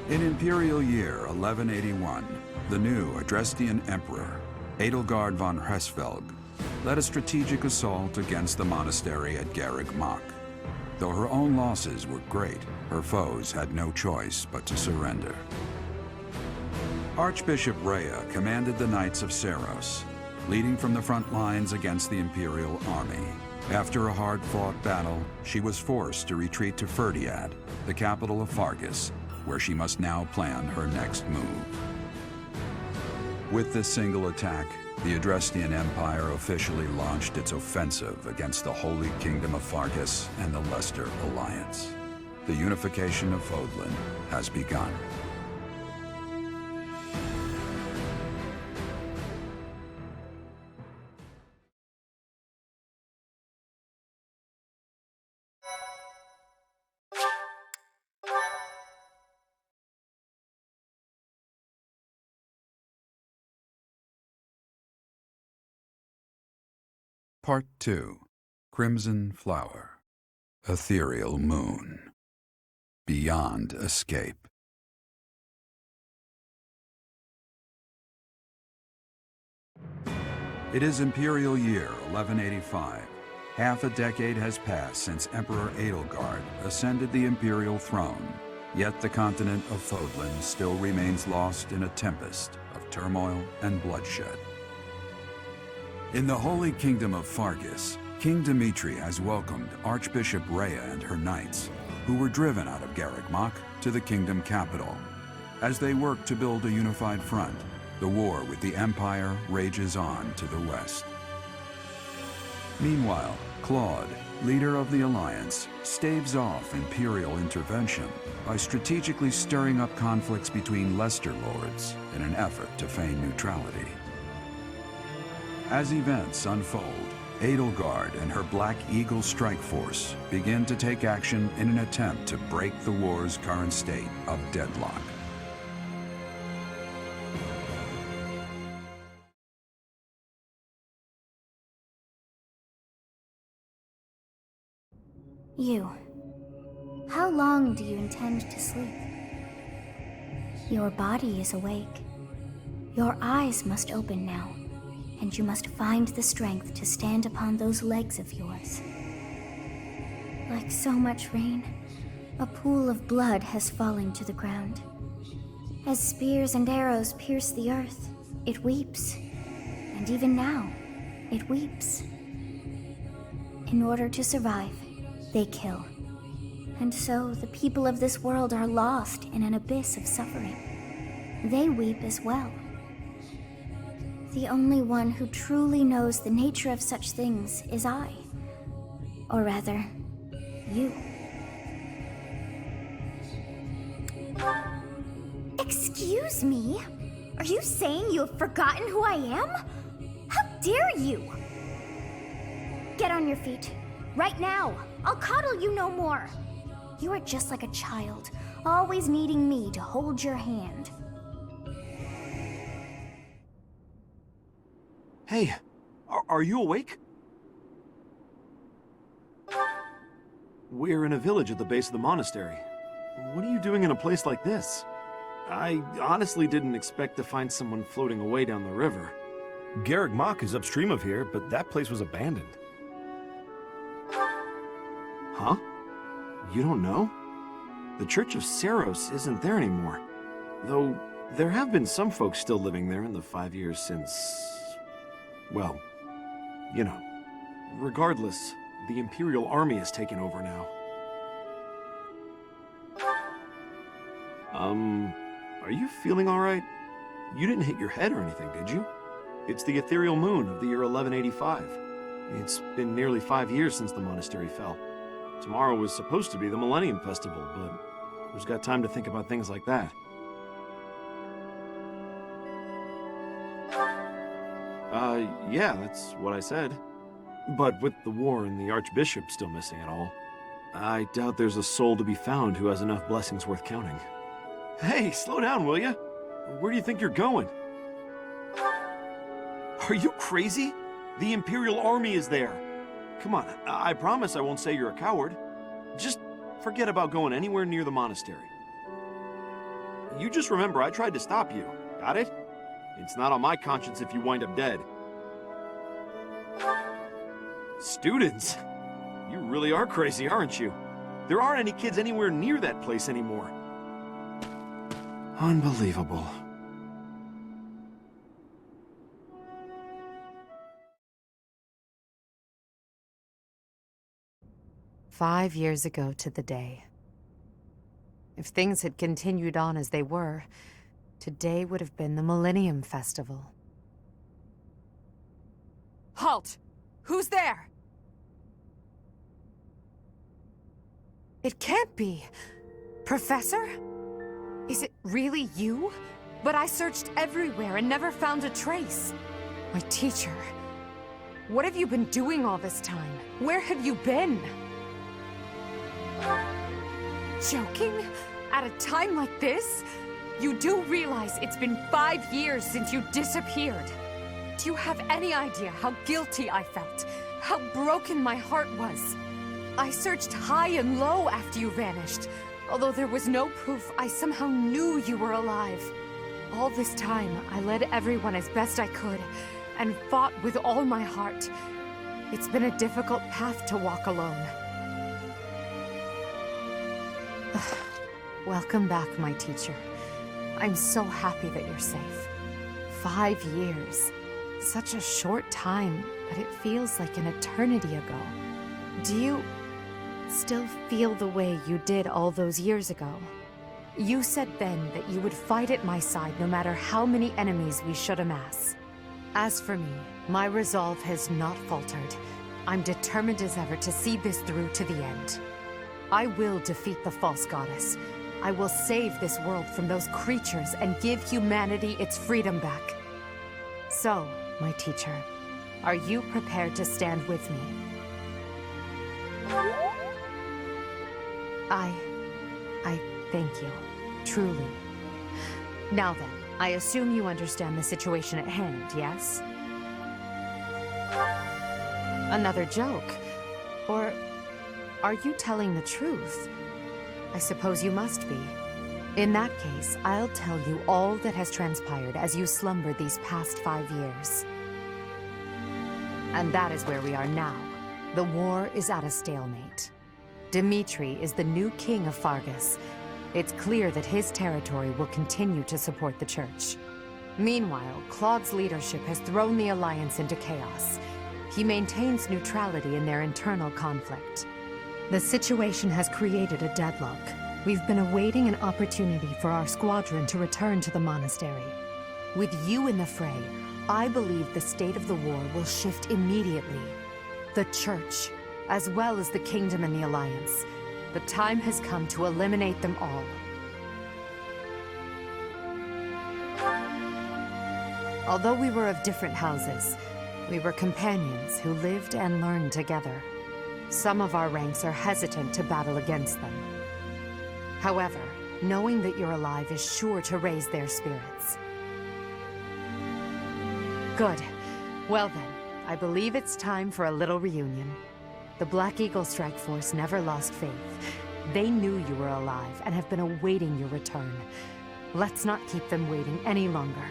In Imperial Year 1181, the new Adrestian Emperor, Edelgard von Hresvelg, led a strategic assault against the monastery at Garreg Mach. Though her own losses were great, her foes had no choice but to surrender. Archbishop Rhea commanded the Knights of Seros, leading from the front lines against the Imperial army. After a hard-fought battle, she was forced to retreat to Ferdiad, the capital of Fargus, where she must now plan her next move. With this single attack, the Adrestian Empire officially launched its offensive against the Holy Kingdom of Fargus and the Leicester Alliance. The unification of Fodlan has begun. Part 2. Crimson Flower. Ethereal Moon. Beyond Escape. It is Imperial Year 1185. Half a decade has passed since Emperor Edelgard ascended the Imperial throne, yet the continent of Fodlan still remains lost in a tempest of turmoil and bloodshed. In the Holy Kingdom of Fargus, King Dimitri has welcomed Archbishop Rhea and her knights, who were driven out of Garreg Mach to the kingdom capital. As they work to build a unified front, the war with the Empire rages on to the west. Meanwhile, Claude, leader of the Alliance, staves off Imperial intervention by strategically stirring up conflicts between Leicester lords in an effort to feign neutrality. As events unfold, Edelgard and her Black Eagle strike force begin to take action in an attempt to break the war's current state of deadlock. You. How long do you intend to sleep? Your body is awake. Your eyes must open now, and you must find the strength to stand upon those legs of yours. Like so much rain, a pool of blood has fallen to the ground. As spears and arrows pierce the earth, it weeps. And even now, it weeps. In order to survive, they kill. And so the people of this world are lost in an abyss of suffering. They weep as well. The only one who truly knows the nature of such things is I. Or rather, you. Excuse me? Are you saying you have forgotten who I am? How dare you! Get on your feet. Right now. I'll coddle you no more. You are just like a child, always needing me to hold your hand. Hey, are you awake? We're in a village at the base of the monastery. What are you doing in a place like this? I honestly didn't expect to find someone floating away down the river. Garreg Mach is upstream of here, but that place was abandoned. Huh? You don't know? The Church of Seros isn't there anymore. Though, there have been some folks still living there in the 5 years since... well, you know. Regardless, the Imperial Army has taken over now. Are you feeling alright? You didn't hit your head or anything, did you? It's the ethereal moon of the year 1185. It's been nearly 5 years since the monastery fell. Tomorrow was supposed to be the Millennium Festival, but who's got time to think about things like that? Yeah, that's what I said. But with the war and the Archbishop still missing it all, I doubt there's a soul to be found who has enough blessings worth counting. Hey, slow down, will ya? Where do you think you're going? Are you crazy? The Imperial Army is there. Come on, I promise I won't say you're a coward. Just forget about going anywhere near the monastery. You just remember I tried to stop you. Got it? It's not on my conscience if you wind up dead. Students? You really are crazy, aren't you? There aren't any kids anywhere near that place anymore. Unbelievable. "5 years ago to the day. If things had continued on as they were, today would have been the Millennium Festival." Halt! Who's there? It can't be. Professor? Is it really you? But I searched everywhere and never found a trace. My teacher. What have you been doing all this time? Where have you been? Joking? At a time like this? You do realize it's been 5 years since you disappeared. Do you have any idea how guilty I felt? How broken my heart was? I searched high and low after you vanished. Although there was no proof, I somehow knew you were alive. All this time, I led everyone as best I could, and fought with all my heart. It's been a difficult path to walk alone. Welcome back, my teacher. I'm so happy that you're safe. 5 years. Such a short time, but it feels like an eternity ago. Do you still feel the way you did all those years ago? You said then that you would fight at my side no matter how many enemies we should amass. As for me, my resolve has not faltered. I'm determined as ever to see this through to the end. I will defeat the false goddess. I will save this world from those creatures and give humanity its freedom back. So, my teacher, are you prepared to stand with me? I thank you, truly. Now then, I assume you understand the situation at hand, yes? Another joke? Or are you telling the truth? I suppose you must be. In that case, I'll tell you all that has transpired as you slumbered these past 5 years. And that is where we are now. The war is at a stalemate. Dimitri is the new king of Fargus. It's clear that his territory will continue to support the church. Meanwhile, Claude's leadership has thrown the Alliance into chaos. He maintains neutrality in their internal conflict. The situation has created a deadlock. We've been awaiting an opportunity for our squadron to return to the monastery. With you in the fray, I believe the state of the war will shift immediately. The church, as well as the kingdom and the Alliance. The time has come to eliminate them all. Although we were of different houses, we were companions who lived and learned together. Some of our ranks are hesitant to battle against them. However, knowing that you're alive is sure to raise their spirits. Good. Well then, I believe it's time for a little reunion. The Black Eagle Strike Force never lost faith. They knew you were alive and have been awaiting your return. Let's not keep them waiting any longer.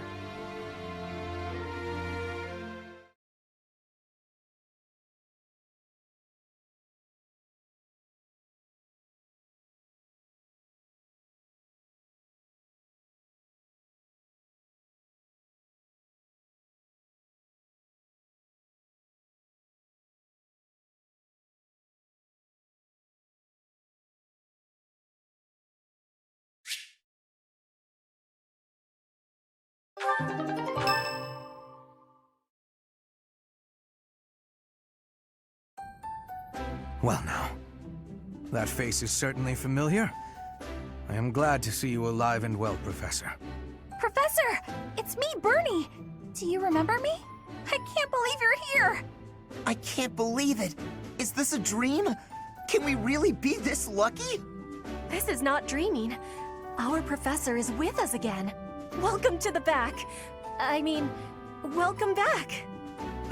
Well now, that face is certainly familiar. I am glad to see you alive and well, Professor. Professor! It's me, Bernie! Do you remember me? I can't believe you're here! I can't believe it! Is this a dream? Can we really be this lucky? This is not dreaming. Our professor is with us again. Welcome to the back. I mean, welcome back.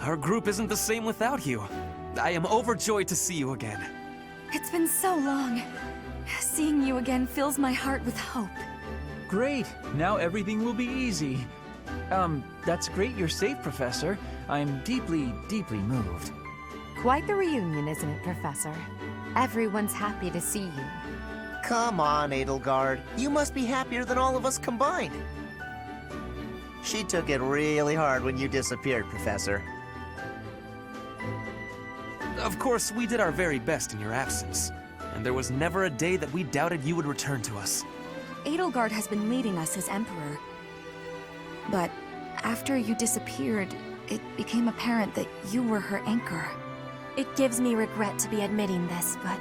Our group isn't the same without you. I am overjoyed to see you again. It's been so long. Seeing you again fills my heart with hope. Great! Now everything will be easy. That's great you're safe, Professor. I'm deeply, deeply moved. Quite the reunion, isn't it, Professor? Everyone's happy to see you. Come on, Edelgard. You must be happier than all of us combined. She took it really hard when you disappeared, Professor. Of course, we did our very best in your absence, and there was never a day that we doubted you would return to us. Edelgard has been leading us as Emperor. But after you disappeared, it became apparent that you were her anchor. It gives me regret to be admitting this, but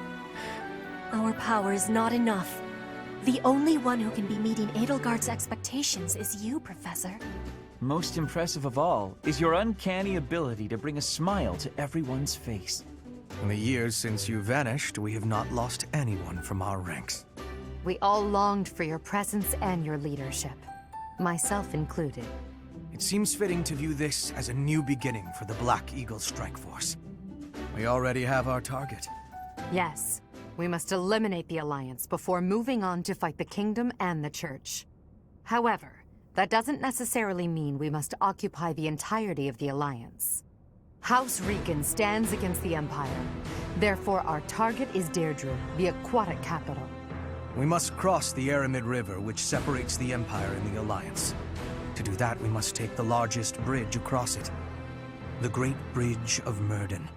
our power is not enough. The only one who can be meeting Edelgard's expectations is you, Professor. Most impressive of all is your uncanny ability to bring a smile to everyone's face. In the years since you vanished, we have not lost anyone from our ranks. We all longed for your presence and your leadership, myself included. It seems fitting to view this as a new beginning for the Black Eagle Strike Force. We already have our target. Yes, we must eliminate the Alliance before moving on to fight the Kingdom and the Church. However, that doesn't necessarily mean we must occupy the entirety of the Alliance. House Riken stands against the Empire. Therefore, our target is Deirdre, the aquatic capital. We must cross the Aramid River, which separates the Empire and the Alliance. To do that, we must take the largest bridge across it. The Great Bridge of Myrden.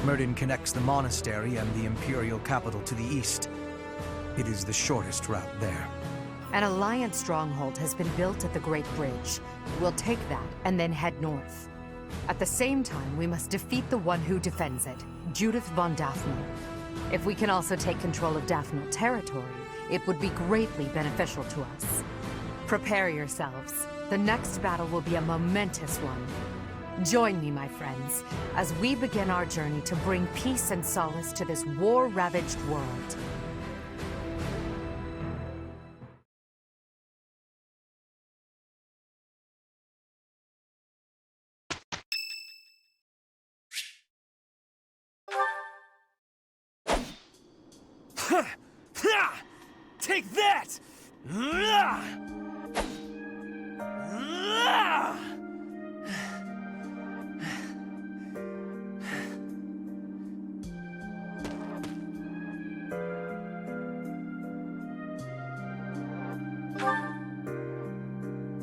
Myrden connects the monastery and the Imperial capital to the east. It is the shortest route there. An Alliance stronghold has been built at the Great Bridge. We'll take that and then head north. At the same time, we must defeat the one who defends it, Judith von Daphne. If we can also take control of Daphne territory, it would be greatly beneficial to us. Prepare yourselves. The next battle will be a momentous one. Join me, my friends, as we begin our journey to bring peace and solace to this war-ravaged world. Take that!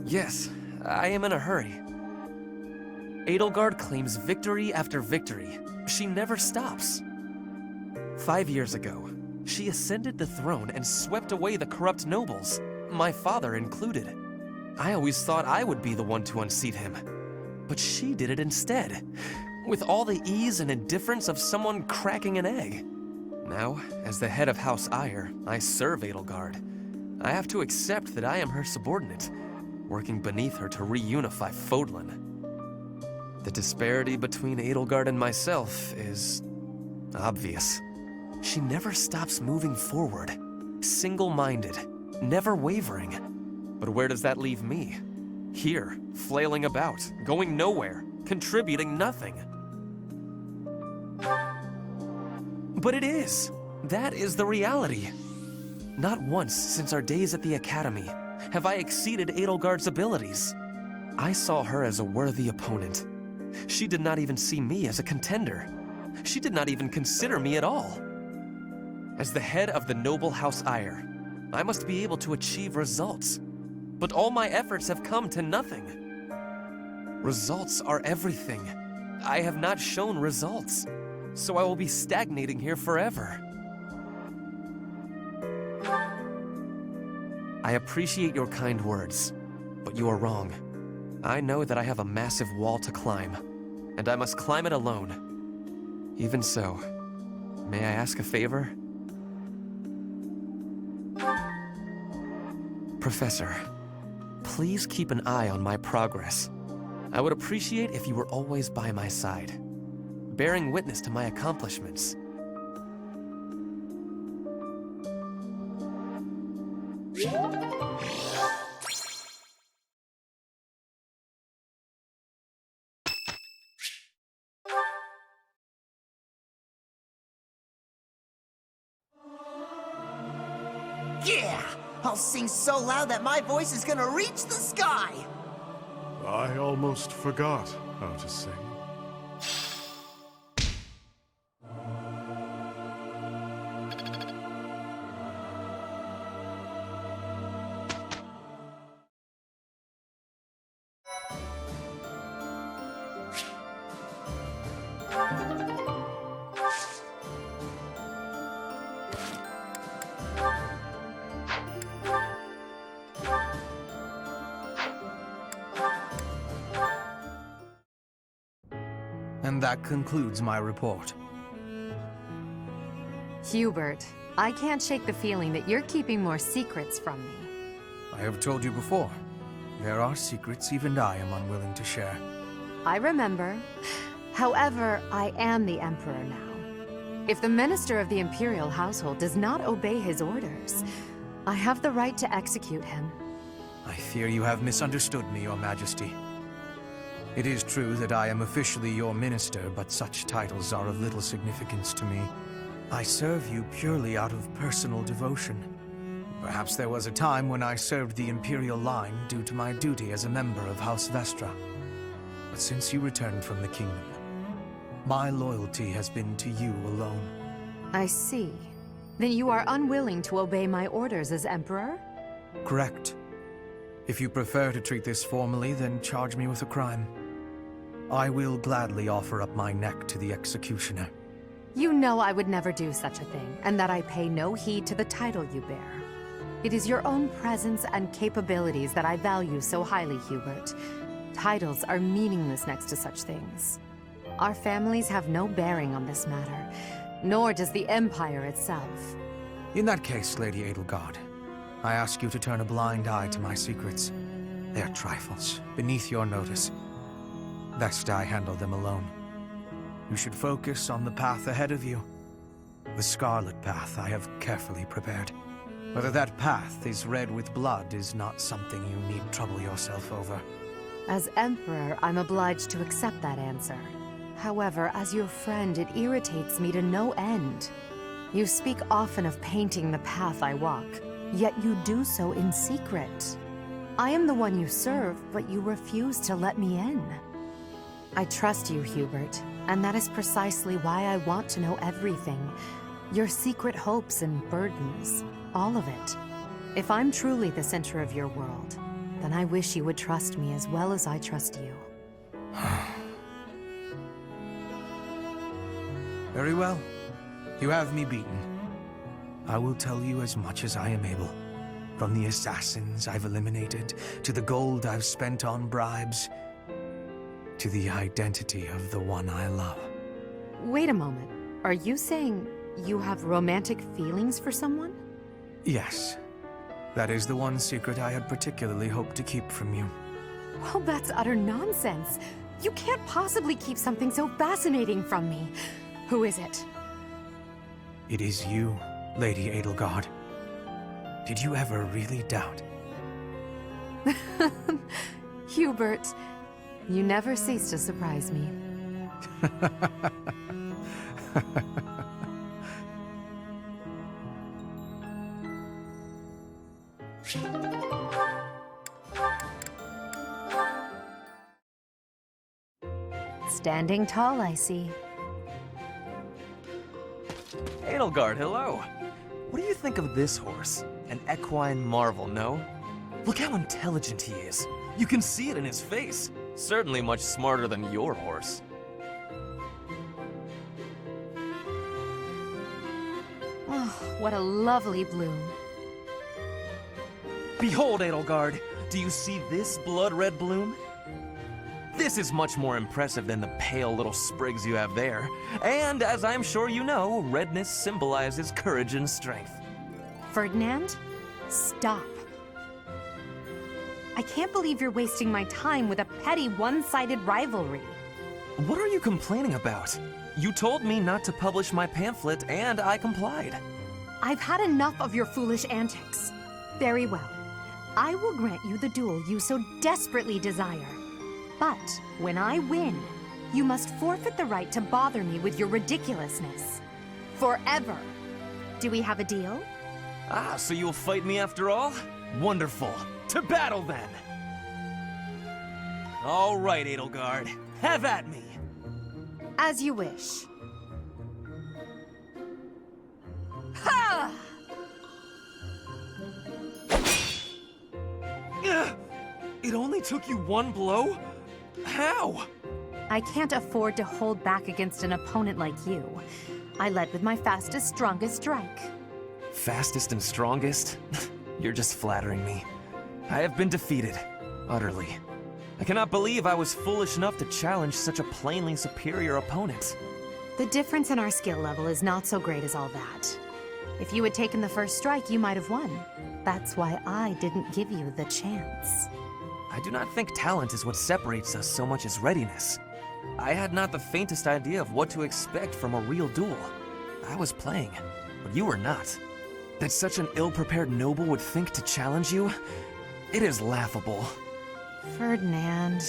Yes, I am in a hurry. Edelgard claims victory after victory. She never stops. 5 years ago, she ascended the throne and swept away the corrupt nobles, my father included. I always thought I would be the one to unseat him, but she did it instead, with all the ease and indifference of someone cracking an egg. Now, as the head of House Eyre, I serve Edelgard. I have to accept that I am her subordinate, working beneath her to reunify Fodlan. The disparity between Edelgard and myself is obvious. She never stops moving forward, single-minded, never wavering. But where does that leave me? Here, flailing about, going nowhere, contributing nothing. But it is. That is the reality. Not once since our days at the Academy have I exceeded Edelgard's abilities. I saw her as a worthy opponent. She did not even see me as a contender. She did not even consider me at all. As the head of the noble House Eyre, I must be able to achieve results. But all my efforts have come to nothing. Results are everything. I have not shown results, so I will be stagnating here forever. I appreciate your kind words, but you are wrong. I know that I have a massive wall to climb, and I must climb it alone. Even so, may I ask a favor? Professor, please keep an eye on my progress. I would appreciate if you were always by my side, bearing witness to my accomplishments. Yeah! I'll sing so loud that my voice is gonna reach the sky! I almost forgot how to sing. And that concludes my report. Hubert, I can't shake the feeling that you're keeping more secrets from me. I have told you before, there are secrets even I am unwilling to share. I remember. However, I am the Emperor now. If the Minister of the Imperial Household does not obey his orders, I have the right to execute him. I fear you have misunderstood me, Your Majesty. It is true that I am officially your minister, but such titles are of little significance to me. I serve you purely out of personal devotion. Perhaps there was a time when I served the Imperial line due to my duty as a member of House Vestra. But since you returned from the kingdom, my loyalty has been to you alone. I see. Then you are unwilling to obey my orders as Emperor? Correct. If you prefer to treat this formally, then charge me with a crime. I will gladly offer up my neck to the executioner. You know I would never do such a thing, and that I pay no heed to the title you bear. It is your own presence and capabilities that I value so highly, Hubert. Titles are meaningless next to such things. Our families have no bearing on this matter, nor does the Empire itself. In that case, Lady Edelgard, I ask you to turn a blind eye to my secrets. They are trifles, beneath your notice. Best I handle them alone. You should focus on the path ahead of you. The scarlet path I have carefully prepared. Whether that path is red with blood is not something you need trouble yourself over. As Emperor, I'm obliged to accept that answer. However, as your friend, it irritates me to no end. You speak often of painting the path I walk, yet you do so in secret. I am the one you serve, but you refuse to let me in. I trust you, Hubert, and that is precisely why I want to know everything. Your secret hopes and burdens, all of it. If I'm truly the center of your world, then I wish you would trust me as well as I trust you. Very well. You have me beaten. I will tell you as much as I am able. From the assassins I've eliminated, to the gold I've spent on bribes, to the identity of the one I love. Wait a moment. Are you saying you have romantic feelings for someone? Yes. That is the one secret I had particularly hoped to keep from you. Well, that's utter nonsense. You can't possibly keep something so fascinating from me. Who is it? It is you, Lady Edelgard. Did you ever really doubt? Hubert, you never cease to surprise me. Standing tall, I see. Edelgard, hello. What do you think of this horse? An equine marvel, no? Look how intelligent he is. You can see it in his face. Certainly much smarter than your horse. Oh, what a lovely bloom. Behold, Edelgard. Do you see this blood-red bloom? This is much more impressive than the pale little sprigs you have there. And as I'm sure you know, redness symbolizes courage and strength. Ferdinand, stop. I can't believe you're wasting my time with a petty one-sided rivalry. What are you complaining about? You told me not to publish my pamphlet, and I complied. I've had enough of your foolish antics. Very well. I will grant you the duel you so desperately desire. But when I win, you must forfeit the right to bother me with your ridiculousness. Forever. Do we have a deal? Ah, so you'll fight me after all? Wonderful. To battle, then! All right, Edelgard. Have at me! As you wish. Ha! It only took you one blow? How? I can't afford to hold back against an opponent like you. I led with my fastest, strongest strike. Fastest and strongest? You're just flattering me. I have been defeated. Utterly. I cannot believe I was foolish enough to challenge such a plainly superior opponent. The difference in our skill level is not so great as all that. If you had taken the first strike, you might have won. That's why I didn't give you the chance. I do not think talent is what separates us so much as readiness. I had not the faintest idea of what to expect from a real duel. I was playing, but you were not. That such an ill-prepared noble would think to challenge you? It is laughable. Ferdinand.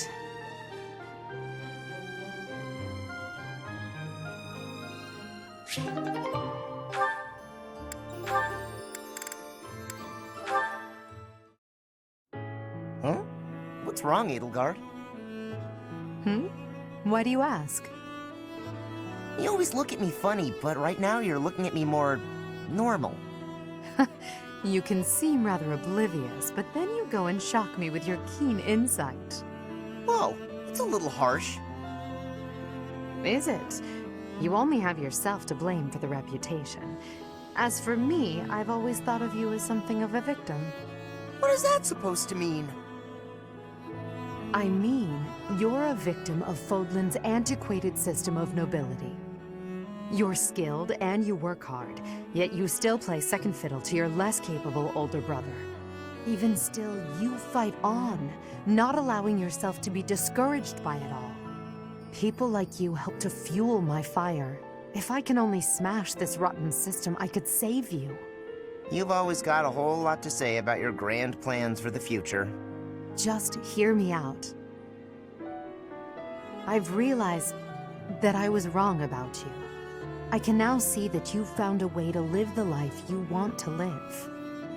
Huh? What's wrong, Edelgard? Why do you ask? You always look at me funny, but right now you're looking at me more normal. You can seem rather oblivious, but then you go and shock me with your keen insight. Whoa, it's a little harsh. Is it? You only have yourself to blame for the reputation. As for me, I've always thought of you as something of a victim. What is that supposed to mean? I mean, you're a victim of Fodlan's antiquated system of nobility. You're skilled and you work hard, yet you still play second fiddle to your less capable older brother. Even still, you fight on, not allowing yourself to be discouraged by it all. People like you help to fuel my fire. If I can only smash this rotten system, I could save you. You've always got a whole lot to say about your grand plans for the future. Just hear me out. I've realized that I was wrong about you. I can now see that you've found a way to live the life you want to live.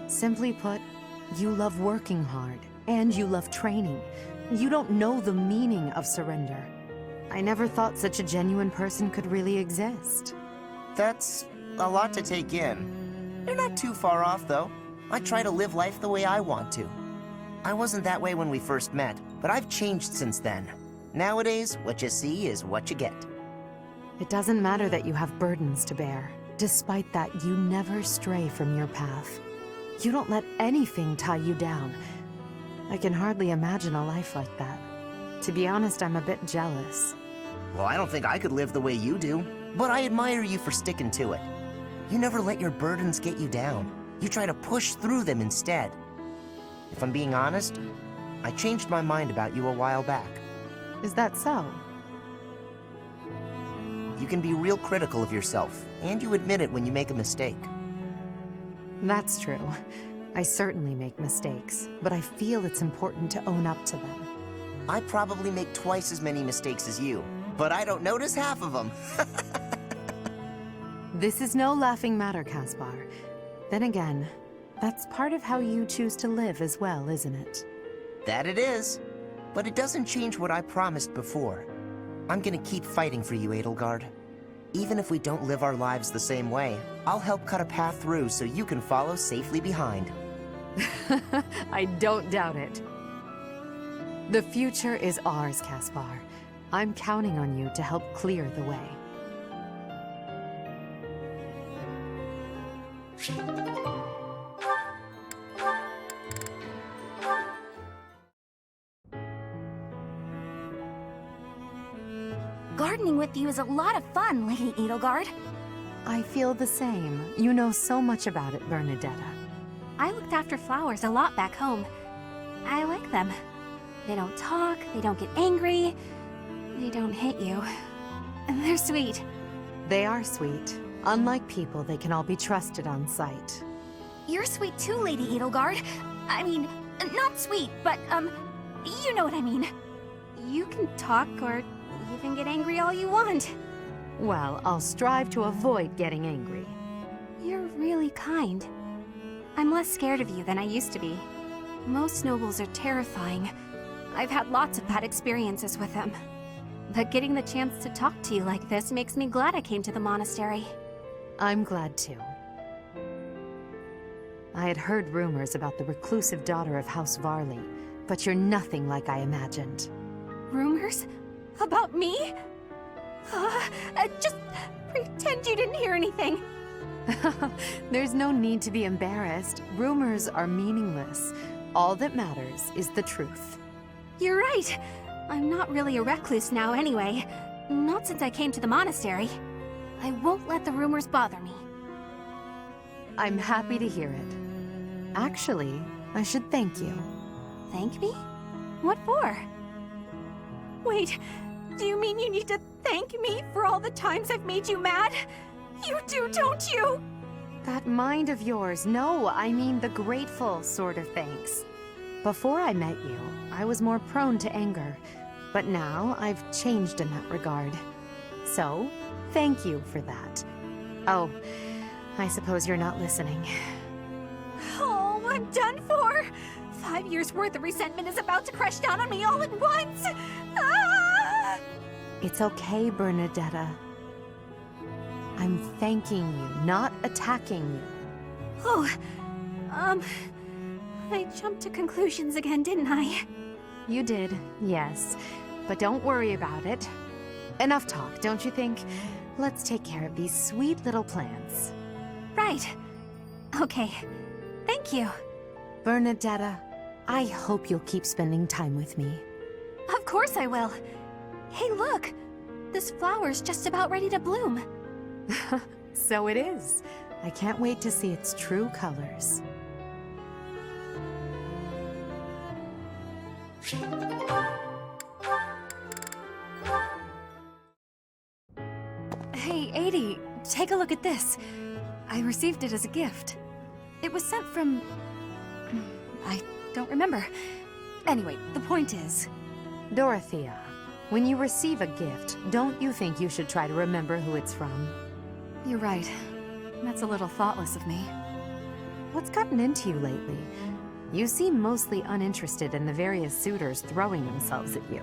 Simply put, you love working hard, and you love training. You don't know the meaning of surrender. I never thought such a genuine person could really exist. That's a lot to take in. You're not too far off, though. I try to live life the way I want to. I wasn't that way when we first met, but I've changed since then. Nowadays, what you see is what you get. It doesn't matter that you have burdens to bear. Despite that, you never stray from your path. You don't let anything tie you down. I can hardly imagine a life like that. To be honest, I'm a bit jealous. Well, I don't think I could live the way you do, but I admire you for sticking to it. You never let your burdens get you down. You try to push through them instead. If I'm being honest, I changed my mind about you a while back. Is that so? You can be real critical of yourself, and you admit it when you make a mistake. That's true. I certainly make mistakes, but I feel it's important to own up to them. I probably make twice as many mistakes as you, but I don't notice half of them. This is no laughing matter, Caspar. Then again, that's part of how you choose to live as well, isn't it? That it is. But it doesn't change what I promised before. I'm gonna keep fighting for you, Edelgard. Even if we don't live our lives the same way, I'll help cut a path through so you can follow safely behind. I don't doubt it. The future is ours, Caspar. I'm counting on you to help clear the way. Gardening with you is a lot of fun, Lady Edelgard. I feel the same. You know so much about it, Bernadetta. I looked after flowers a lot back home. I like them. They don't talk, they don't get angry, they don't hit you. And they're sweet. They are sweet. Unlike people, they can all be trusted on sight. You're sweet too, Lady Edelgard. I mean, not sweet, but, you know what I mean. You can talk or even get angry all you want. Well, I'll strive to avoid getting angry. You're really kind. I'm less scared of you than I used to be. Most nobles are terrifying. I've had lots of bad experiences with them. But getting the chance to talk to you like this makes me glad I came to the monastery. I'm glad too. I had heard rumors about the reclusive daughter of House Varley, but you're nothing like I imagined. Rumors? About me? Just pretend you didn't hear anything. There's no need to be embarrassed. Rumors are meaningless. All that matters is the truth. You're right. I'm not really a recluse now anyway. Not since I came to the monastery. I won't let the rumors bother me. I'm happy to hear it. Actually, I should thank you. Thank me? What for? Wait, do you mean you need to thank me for all the times I've made you mad? You do, don't you? That mind of yours, no, I mean the grateful sort of thanks. Before I met you, I was more prone to anger, but now I've changed in that regard. So, thank you for that. Oh, I suppose you're not listening. Oh, I'm done for! 5 years' worth of resentment is about to crash down on me all at once! Ah! It's okay, Bernadetta. I'm thanking you, not attacking you. Oh, I jumped to conclusions again, didn't I? You did, yes. But don't worry about it. Enough talk, don't you think? Let's take care of these sweet little plans. Right. Okay. Thank you. Bernadetta, I hope you'll keep spending time with me. Of course I will. Hey, look! This flower's just about ready to bloom. So it is. I can't wait to see its true colors. Hey, Adie, take a look at this. I received it as a gift. It was sent from... I don't remember. Anyway, the point is... Dorothea, when you receive a gift, don't you think you should try to remember who it's from? You're right. That's a little thoughtless of me. What's gotten into you lately? You seem mostly uninterested in the various suitors throwing themselves at you.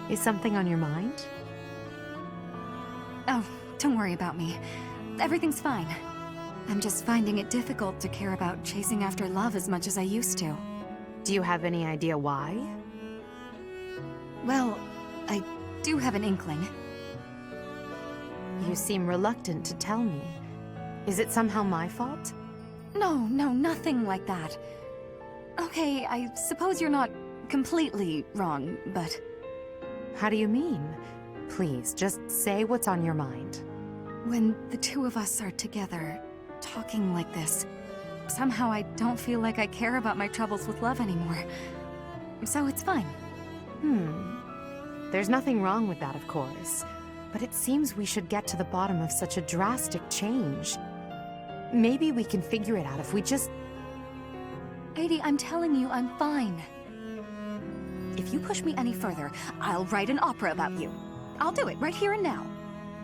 Is something on your mind? Oh, don't worry about me. Everything's fine. I'm just finding it difficult to care about chasing after love as much as I used to. Do you have any idea why? Well, I do have an inkling. You seem reluctant to tell me. Is it somehow my fault? No, nothing like that. Okay, I suppose you're not completely wrong, but... How do you mean? Please, just say what's on your mind. When the two of us are together, talking like this, somehow I don't feel like I care about my troubles with love anymore. So it's fine. There's nothing wrong with that, of course. But it seems we should get to the bottom of such a drastic change. Maybe we can figure it out if we just... Adie, I'm telling you, I'm fine. If you push me any further, I'll write an opera about you. I'll do it right here and now.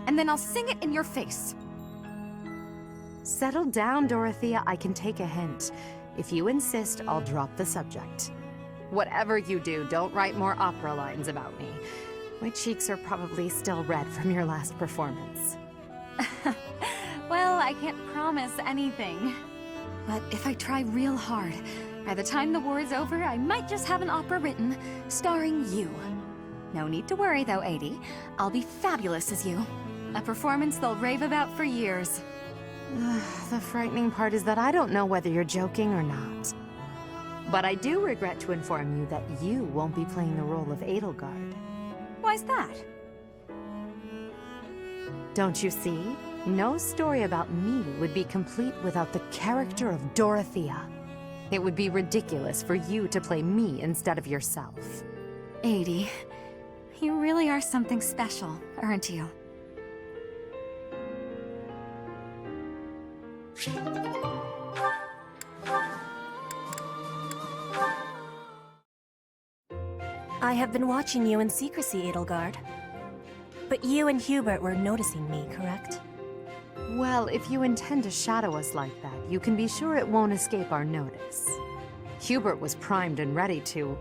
And then I'll sing it in your face. Settle down, Dorothea. I can take a hint. If you insist, I'll drop the subject. Whatever you do, don't write more opera lines about me. My cheeks are probably still red from your last performance. Well, I can't promise anything. But if I try real hard, by the time the war is over, I might just have an opera written, starring you. No need to worry though, Adie. I'll be fabulous as you. A performance they'll rave about for years. The frightening part is that I don't know whether you're joking or not. But I do regret to inform you that you won't be playing the role of Edelgard. Why's that? Don't you see? No story about me would be complete without the character of Dorothea. It would be ridiculous for you to play me instead of yourself. Adie, you really are something special, aren't you? I have been watching you in secrecy, Edelgard. But you and Hubert were noticing me, correct? Well, if you intend to shadow us like that, you can be sure it won't escape our notice. Hubert was primed and ready to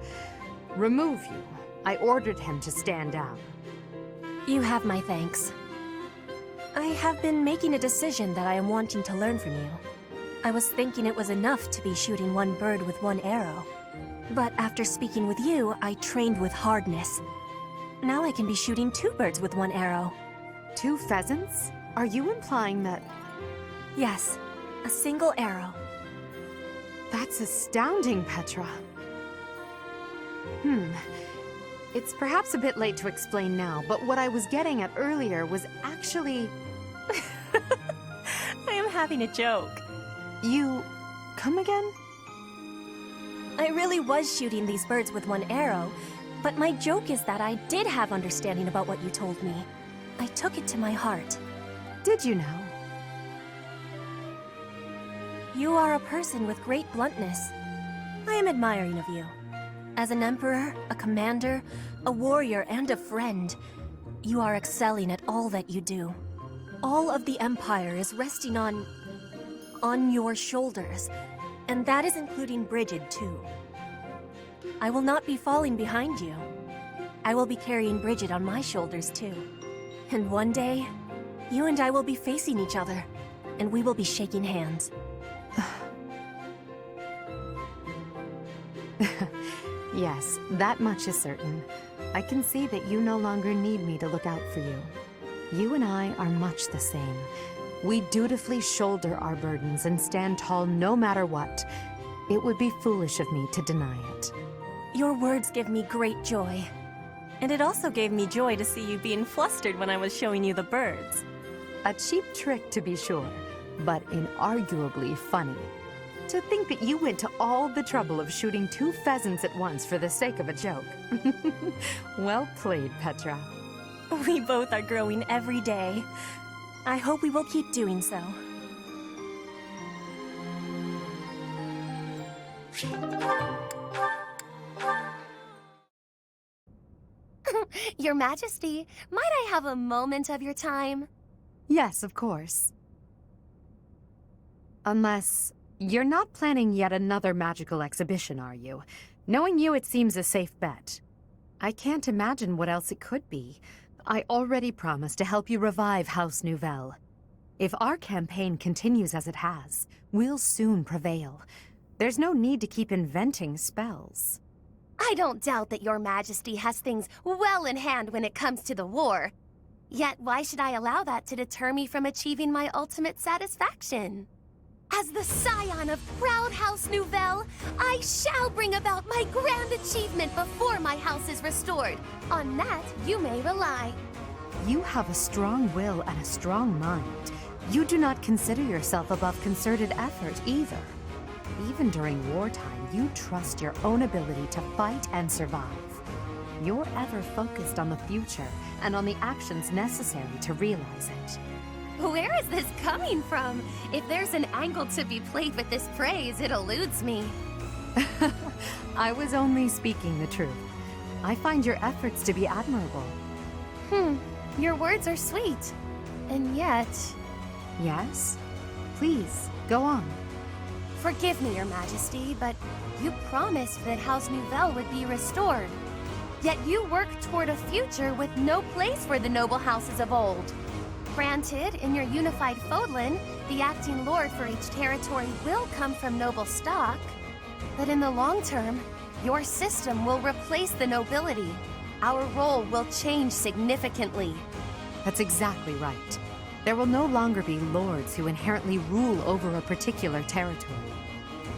remove you. I ordered him to stand down. You have my thanks. I have been making a decision that I am wanting to learn from you. I was thinking it was enough to be shooting one bird with one arrow. But after speaking with you, I trained with hardness. Now I can be shooting 2 birds with 1 arrow. 2 pheasants? Are you implying that... Yes, a single arrow. That's astounding, Petra. It's perhaps a bit late to explain now, but what I was getting at earlier was actually... I am having a joke. You... come again? I really was shooting these birds with 1 arrow, but my joke is that I did have understanding about what you told me. I took it to my heart. Did you know? You are a person with great bluntness. I am admiring of you. As an emperor, a commander, a warrior, and a friend, you are excelling at all that you do. All of the Empire is resting on your shoulders, and that is including Brigid, too. I will not be falling behind you. I will be carrying Brigid on my shoulders, too. And one day, you and I will be facing each other, and we will be shaking hands. Yes, that much is certain. I can see that you no longer need me to look out for you. You and I are much the same. We dutifully shoulder our burdens and stand tall no matter what. It would be foolish of me to deny it. Your words give me great joy. And it also gave me joy to see you being flustered when I was showing you the birds. A cheap trick, to be sure, but inarguably funny. To think that you went to all the trouble of shooting 2 pheasants at once for the sake of a joke. Well played, Petra. We both are growing every day. I hope we will keep doing so. Your Majesty, might I have a moment of your time? Yes, of course. Unless... you're not planning yet another magical exhibition, are you? Knowing you, it seems a safe bet. I can't imagine what else it could be. I already promised to help you revive House Nouvelle. If our campaign continues as it has, we'll soon prevail. There's no need to keep inventing spells. I don't doubt that your Majesty has things well in hand when it comes to the war. Yet why should I allow that to deter me from achieving my ultimate satisfaction? As the scion of proud House Nouvelle, I shall bring about my grand achievement before my house is restored. On that, you may rely. You have a strong will and a strong mind. You do not consider yourself above concerted effort either. Even during wartime, you trust your own ability to fight and survive. You're ever focused on the future and on the actions necessary to realize it. Where is this coming from? If there's an angle to be played with this praise, it eludes me. I was only speaking the truth. I find your efforts to be admirable. Your words are sweet. And yet... Yes? Please, go on. Forgive me, Your Majesty, but you promised that House Nouvelle would be restored. Yet you work toward a future with no place for the noble houses of old. Granted, in your unified Fodlan, the acting lord for each territory will come from noble stock. But in the long term, your system will replace the nobility. Our role will change significantly. That's exactly right. There will no longer be lords who inherently rule over a particular territory.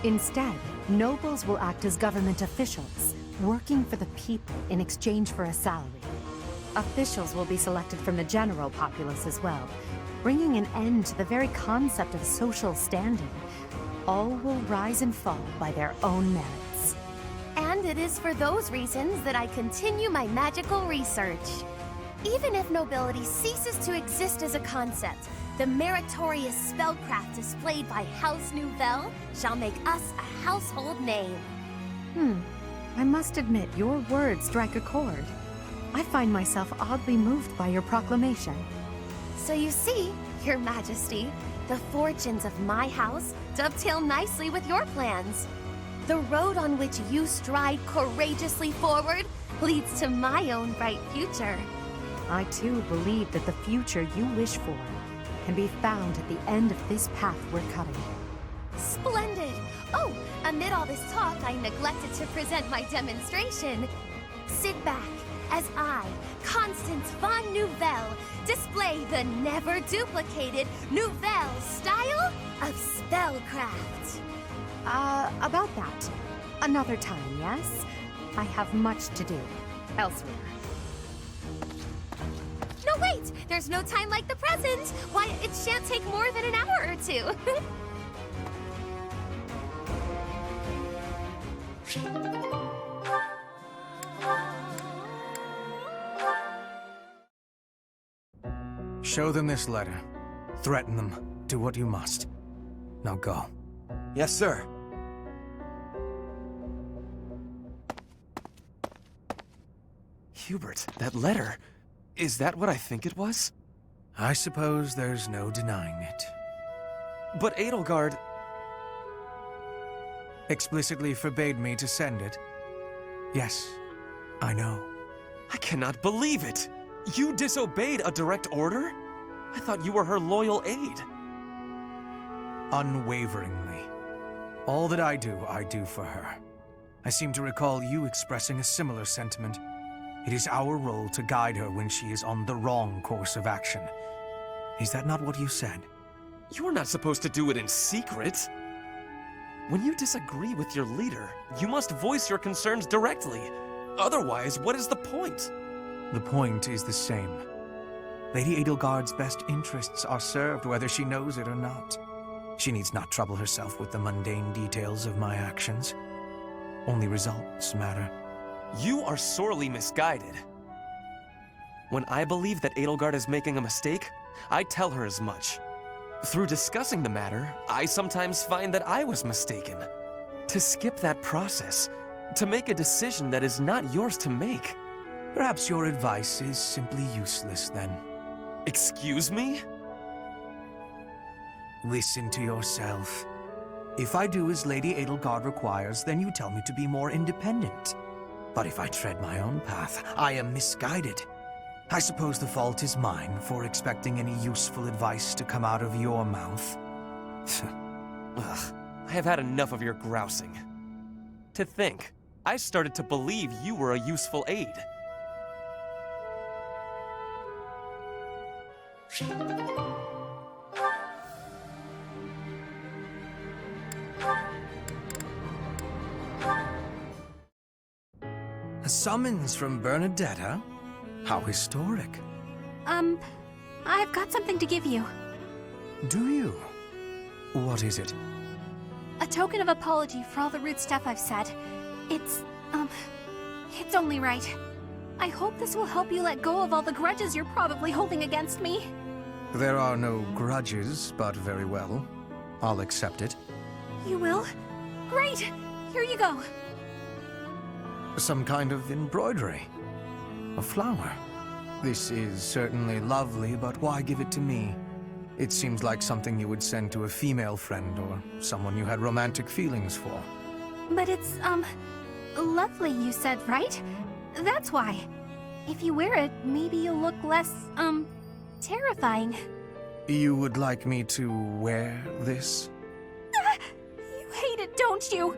Instead, nobles will act as government officials, working for the people in exchange for a salary. Officials will be selected from the general populace as well, bringing an end to the very concept of social standing. All will rise and fall by their own merits. And it is for those reasons that I continue my magical research. Even if nobility ceases to exist as a concept, the meritorious spellcraft displayed by House Nouvelle shall make us a household name. I must admit, your words strike a chord. I find myself oddly moved by your proclamation. So you see, Your Majesty, the fortunes of my house dovetail nicely with your plans. The road on which you stride courageously forward leads to my own bright future. I too believe that the future you wish for can be found at the end of this path we're cutting. Splendid! Oh, amid all this talk, I neglected to present my demonstration. Sit back as I, Constance von Nouvelle, display the never-duplicated Nouvelle style of spellcraft. About that. Another time, yes? I have much to do elsewhere. No, wait! There's no time like the present! Why, it shan't take more than an hour or two. Show them this letter. Threaten them. Do what you must. Now go. Yes, sir. Hubert, that letter. Is that what I think it was? I suppose there's no denying it. But Edelgard... explicitly forbade me to send it. Yes, I know. I cannot believe it! You disobeyed a direct order? I thought you were her loyal aide. Unwaveringly. All that I do for her. I seem to recall you expressing a similar sentiment. It is our role to guide her when she is on the wrong course of action. Is that not what you said? You're not supposed to do it in secret. When you disagree with your leader, you must voice your concerns directly. Otherwise, what is the point? The point is the same. Lady Edelgard's best interests are served whether she knows it or not. She needs not trouble herself with the mundane details of my actions. Only results matter. You are sorely misguided. When I believe that Edelgard is making a mistake, I tell her as much. Through discussing the matter, I sometimes find that I was mistaken. To skip that process, to make a decision that is not yours to make. Perhaps your advice is simply useless then. Excuse me? Listen to yourself. If I do as Lady Edelgard requires, then you tell me to be more independent. But if I tread my own path, I am misguided. I suppose the fault is mine for expecting any useful advice to come out of your mouth. Ugh, I have had enough of your grousing. To think, I started to believe you were a useful aide. A summons from Bernadetta? How historic. I've got something to give you. Do you? What is it? A token of apology for all the rude stuff I've said. It's only right. I hope this will help you let go of all the grudges you're probably holding against me. There are no grudges, but very well. I'll accept it. You will? Great! Here you go. Some kind of embroidery. A flower. This is certainly lovely, but why give it to me? It seems like something you would send to a female friend or someone you had romantic feelings for. But it's, lovely, you said, right? That's why. If you wear it, maybe you'll look less, terrifying. You would like me to wear this? You hate it, don't you?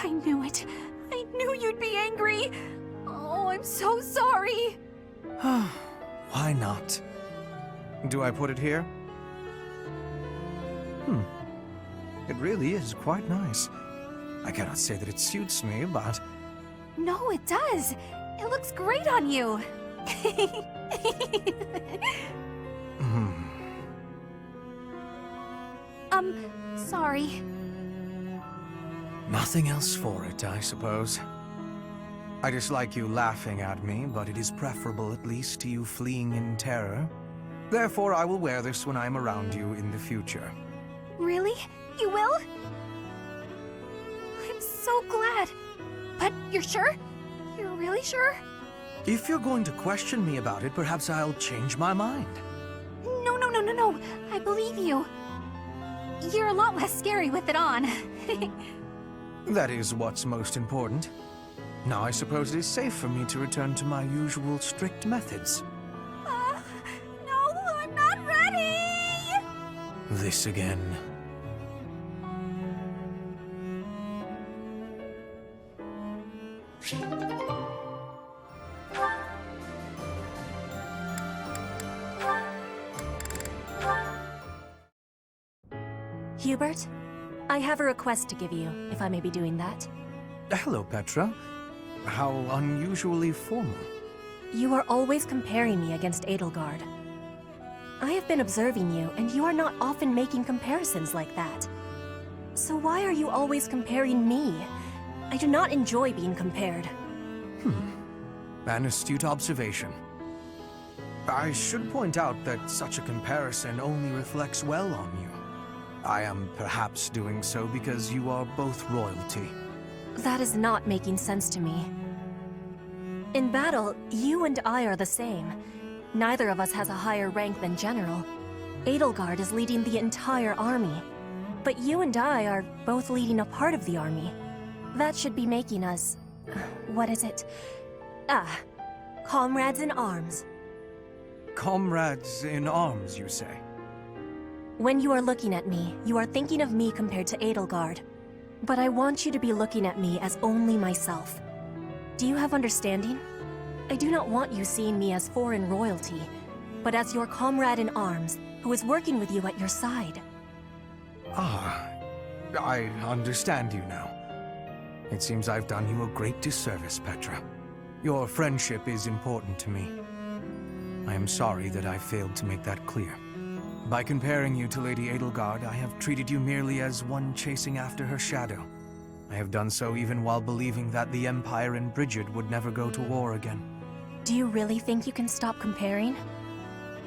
I knew it. I knew you'd be angry. Oh, I'm so sorry. Why not? Do I put it here? It really is quite nice. I cannot say that it suits me, but... No, it does. It looks great on you. Sorry. Nothing else for it, I suppose. I dislike you laughing at me, but it is preferable at least to you fleeing in terror. Therefore, I will wear this when I am around you in the future. Really? You will? I'm so glad. But you're sure? You're really sure? If you're going to question me about it, perhaps I'll change my mind. No. No, I believe you. You're a lot less scary with it on. That is what's most important. Now I suppose it is safe for me to return to my usual strict methods. No, I'm not ready! This again. Hubert, I have a request to give you, if I may be doing that. Hello, Petra. How unusually formal. You are always comparing me against Edelgard. I have been observing you, and you are not often making comparisons like that. So why are you always comparing me? I do not enjoy being compared. An astute observation. I should point out that such a comparison only reflects well on you. I am perhaps doing so because you are both royalty. That is not making sense to me. In battle, you and I are the same. Neither of us has a higher rank than general. Edelgard is leading the entire army. But you and I are both leading a part of the army. That should be making us... what is it? Comrades in arms. Comrades in arms, you say? When you are looking at me, you are thinking of me compared to Edelgard. But I want you to be looking at me as only myself. Do you have understanding? I do not want you seeing me as foreign royalty, but as your comrade in arms, who is working with you at your side. I understand you now. It seems I've done you a great disservice, Petra. Your friendship is important to me. I am sorry that I failed to make that clear. By comparing you to Lady Edelgard, I have treated you merely as one chasing after her shadow. I have done so even while believing that the Empire and Bridget would never go to war again. Do you really think you can stop comparing?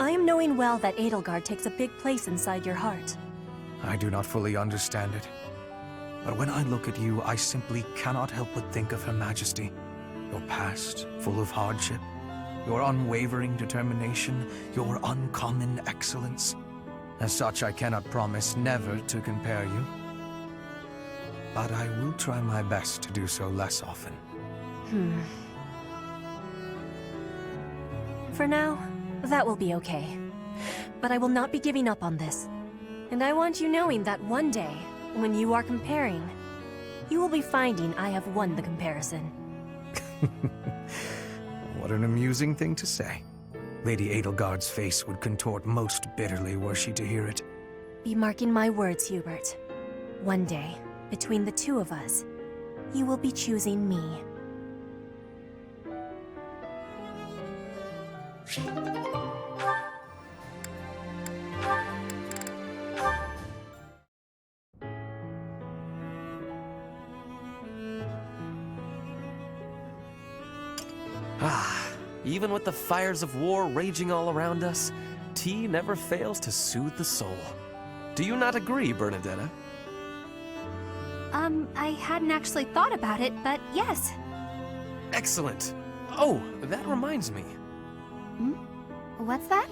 I am knowing well that Edelgard takes a big place inside your heart. I do not fully understand it. But when I look at you, I simply cannot help but think of Her Majesty. Your past, full of hardship. Your unwavering determination. Your uncommon excellence. As such, I cannot promise never to compare you. But I will try my best to do so less often. For now, that will be okay. But I will not be giving up on this. And I want you knowing that one day, when you are comparing, you will be finding I have won the comparison. What an amusing thing to say. Lady Edelgard's face would contort most bitterly were she to hear it. Be marking my words, Hubert. One day, between the two of us, you will be choosing me. Even with the fires of war raging all around us, tea never fails to soothe the soul. Do you not agree, Bernadetta? I hadn't actually thought about it, but yes. Excellent. Oh, that reminds me. What's that?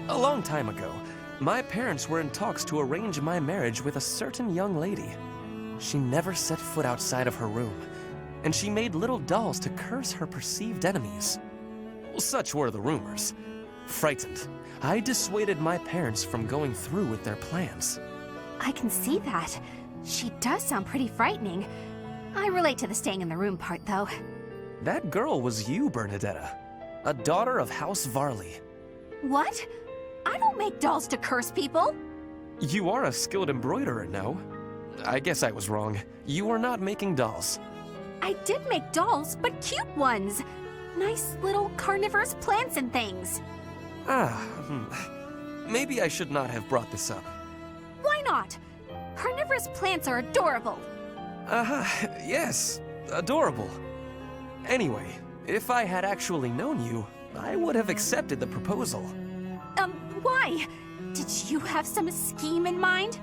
A long time ago, my parents were in talks to arrange my marriage with a certain young lady. She never set foot outside of her room, and she made little dolls to curse her perceived enemies. Such were the rumors. Frightened, I dissuaded my parents from going through with their plans. I can see that. She does sound pretty frightening. I relate to the staying in the room part, though. That girl was you, Bernadetta, a daughter of House Varley. What? I don't make dolls to curse people. You are a skilled embroiderer, no? I guess I was wrong. You are not making dolls. I did make dolls, but cute ones. Nice little carnivorous plants and things. Maybe I should not have brought this up. Why not? Carnivorous plants are adorable. Yes, adorable. Anyway, if I had actually known you, I would have accepted the proposal. Why? Did you have some scheme in mind?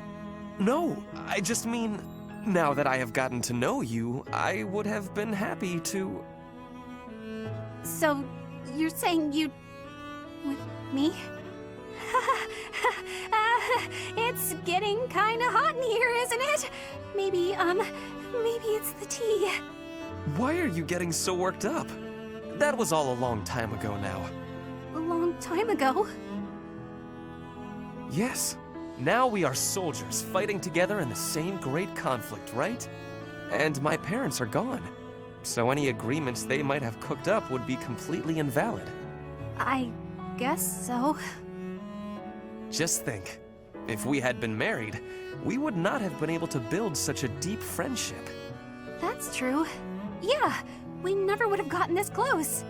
No, I just mean, now that I have gotten to know you, I would have been happy to... So, you're saying you'd... with me? It's getting kinda hot in here, isn't it? Maybe it's the tea. Why are you getting so worked up? That was all a long time ago now. A long time ago? Yes. Now we are soldiers fighting together in the same great conflict, right? And my parents are gone. So any agreements they might have cooked up would be completely invalid. I guess so. Just think, if we had been married, we would not have been able to build such a deep friendship. That's true. Yeah, we never would have gotten this close.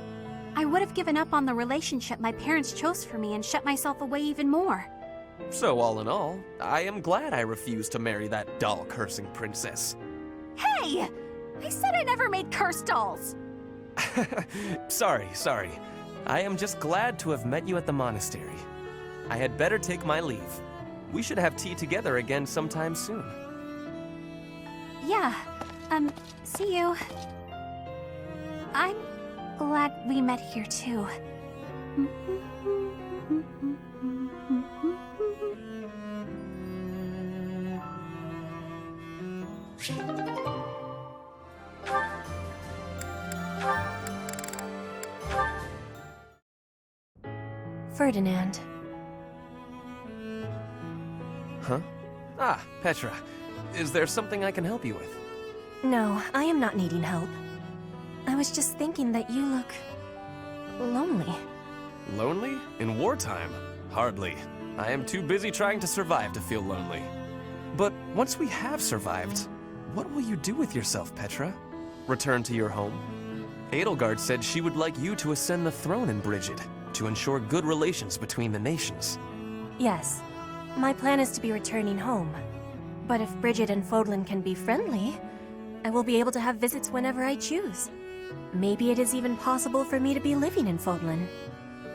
I would have given up on the relationship my parents chose for me and shut myself away even more. So all in all, I am glad I refused to marry that doll-cursing princess. Hey! I said I never made cursed dolls! Sorry. I am just glad to have met you at the monastery. I had better take my leave. We should have tea together again sometime soon. Yeah, see you. I'm glad we met here too. Ferdinand. Huh? Ah, Petra. Is there something I can help you with? No, I am not needing help. I was just thinking that you look lonely. Lonely? In wartime? Hardly. I am too busy trying to survive to feel lonely. But once we have survived, what will you do with yourself, Petra? Return to your home? Edelgard said she would like you to ascend the throne in Brigid, to ensure good relations between the nations. Yes, my plan is to be returning home. But if Brigid and Fodlan can be friendly, I will be able to have visits whenever I choose. Maybe it is even possible for me to be living in Fodlan.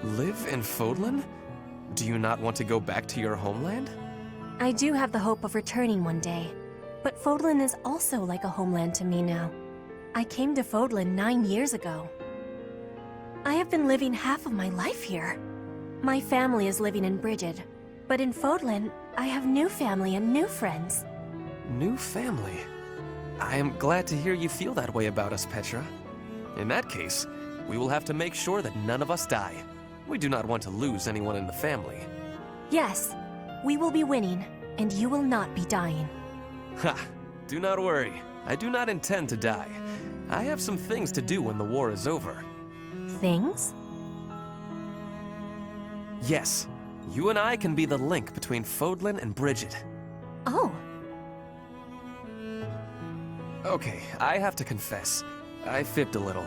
Live in Fodlan? Do you not want to go back to your homeland? I do have the hope of returning one day, but Fodlan is also like a homeland to me now. I came to Fodlan 9 years ago. I have been living half of my life here. My family is living in Brigid, but in Fodlan, I have new family and new friends. New family? I am glad to hear you feel that way about us, Petra. In that case, we will have to make sure that none of us die. We do not want to lose anyone in the family. Yes, we will be winning, and you will not be dying. Ha! Do not worry. I do not intend to die. I have some things to do when the war is over. Things? Yes. You and I can be the link between Fodlan and Brigid. Oh. Okay, I have to confess. I fibbed a little.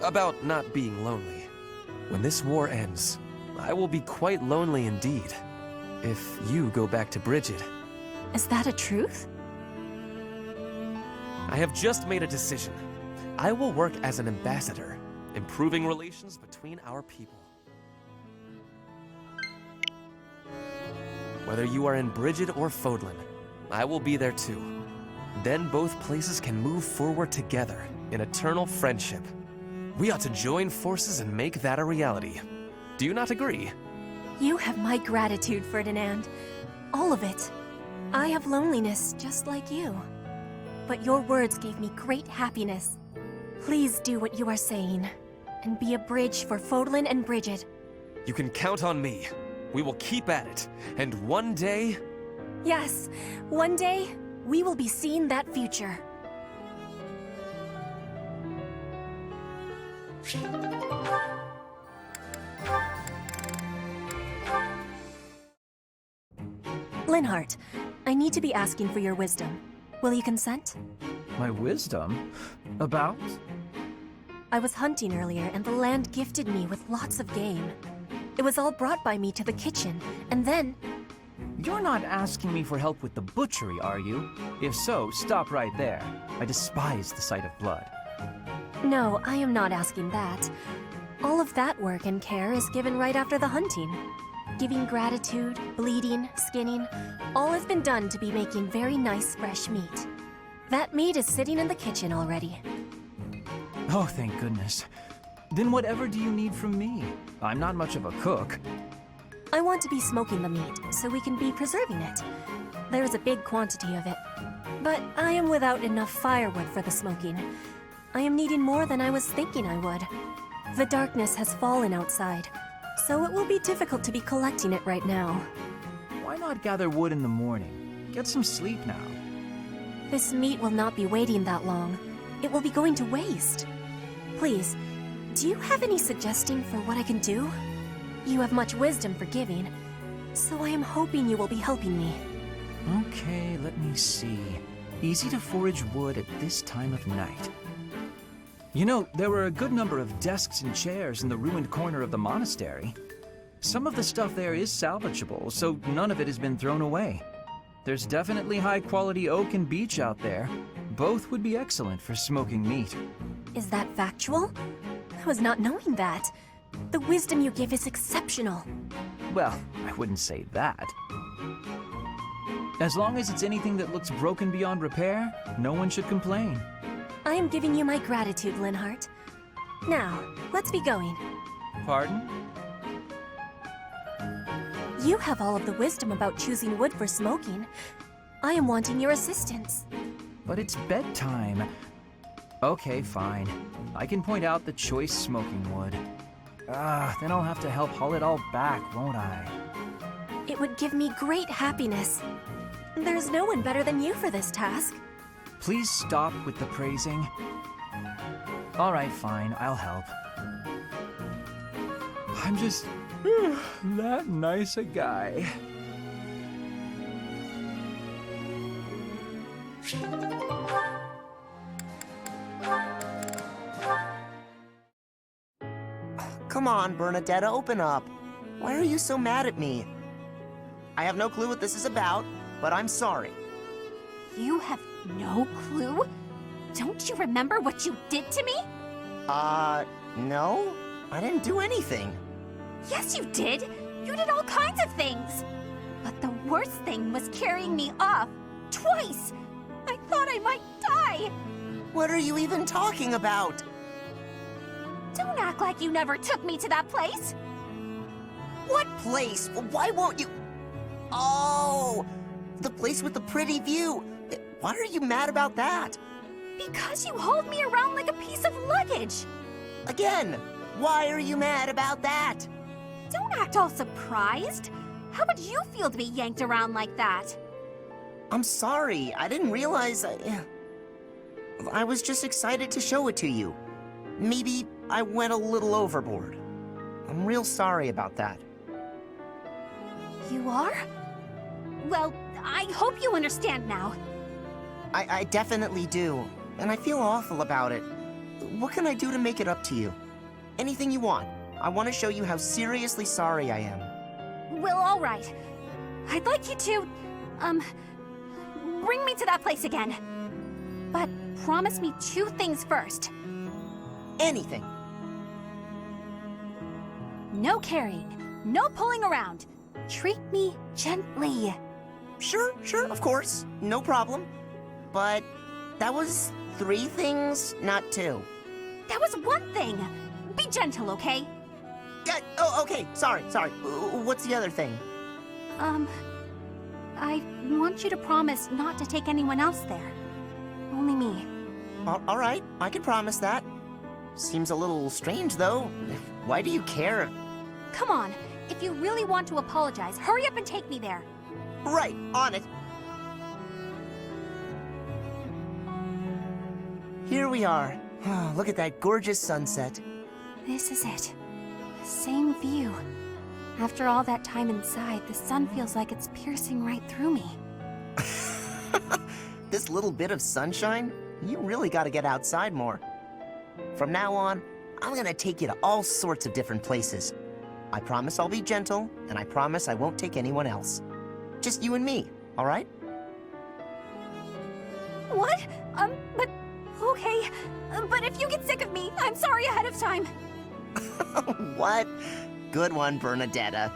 About not being lonely. When this war ends, I will be quite lonely indeed. If you go back to Brigid. Is that a truth? I have just made a decision. I will work as an ambassador, improving relations between our people. Whether you are in Brigid or Fodlan, I will be there too. Then both places can move forward together in eternal friendship. We ought to join forces and make that a reality. Do you not agree? You have my gratitude, Ferdinand. All of it. I have loneliness just like you. But your words gave me great happiness. Please do what you are saying, and be a bridge for Fodlan and Brigid. You can count on me. We will keep at it, and one day... Yes, one day, we will be seeing that future. Linhardt, I need to be asking for your wisdom. Will you consent? My wisdom? About? I was hunting earlier, and the land gifted me with lots of game. It was all brought by me to the kitchen, and then... You're not asking me for help with the butchery, are you? If so, stop right there. I despise the sight of blood. No, I am not asking that. All of that work and care is given right after the hunting. Giving gratitude, bleeding, skinning, all has been done to be making very nice fresh meat. That meat is sitting in the kitchen already. Oh, thank goodness. Then whatever do you need from me? I'm not much of a cook. I want to be smoking the meat, so we can be preserving it. There's a big quantity of it. But I am without enough firewood for the smoking. I am needing more than I was thinking I would. The darkness has fallen outside, so it will be difficult to be collecting it right now. Why not gather wood in the morning? Get some sleep now. This meat will not be waiting that long. It will be going to waste. Please, do you have any suggestion for what I can do? You have much wisdom for giving, so I am hoping you will be helping me. Okay, let me see. Easy to forage wood at this time of night. You know, there were a good number of desks and chairs in the ruined corner of the monastery. Some of the stuff there is salvageable, so none of it has been thrown away. There's definitely high-quality oak and beech out there. Both would be excellent for smoking meat. Is that factual? I was not knowing that. The wisdom you give is exceptional. Well, I wouldn't say that. As long as it's anything that looks broken beyond repair, no one should complain. I am giving you my gratitude, Linhart. Now, let's be going. Pardon? You have all of the wisdom about choosing wood for smoking. I am wanting your assistance. But it's bedtime. Okay, fine. I can point out the choice smoking wood. Then I'll have to help haul it all back, won't I? It would give me great happiness. There's no one better than you for this task. Please stop with the praising. All right, fine, I'll help. I'm just that nice a guy. Come on, Bernadetta, open up. Why are you so mad at me? I have no clue what this is about, but I'm sorry. You have no clue? Don't you remember what you did to me? No. I didn't do anything. Yes, you did. You did all kinds of things. But the worst thing was carrying me off. Twice. I thought I might die. What are you even talking about? Don't act like you never took me to that place. What place? Why won't you? Oh, the place with the pretty view. Why are you mad about that? Because you hauled me around like a piece of luggage. Again, why are you mad about that? Don't act all surprised. How would you feel to be yanked around like that? I'm sorry. I didn't realize I was just excited to show it to you. Maybe I went a little overboard. I'm real sorry about that. You are? Well, I hope you understand now. I definitely do, and I feel awful about it. What can I do to make it up to you? Anything you want. I want to show you how seriously sorry I am. Well, all right. I'd like you to, bring me to that place again. But promise me 2 things first. Anything. No carrying, no pulling around. Treat me gently. Sure, of course. No problem. But that was 3 things, not 2. That was 1 thing. Be gentle, okay? Oh, okay. Sorry. What's the other thing? I want you to promise not to take anyone else there. Only me. All right, I can promise that. Seems a little strange, though. Why do you care? Come on. If you really want to apologize, hurry up and take me there. Right, on it. Here we are. Look at that gorgeous sunset. This is it. Same view. After all that time inside, the sun feels like it's piercing right through me. This little bit of sunshine? You really gotta get outside more. From now on, I'm gonna take you to all sorts of different places. I promise I'll be gentle, and I promise I won't take anyone else. Just you and me, all right? What? But... okay. But if you get sick of me, I'm sorry ahead of time. What? Good one, Bernadetta.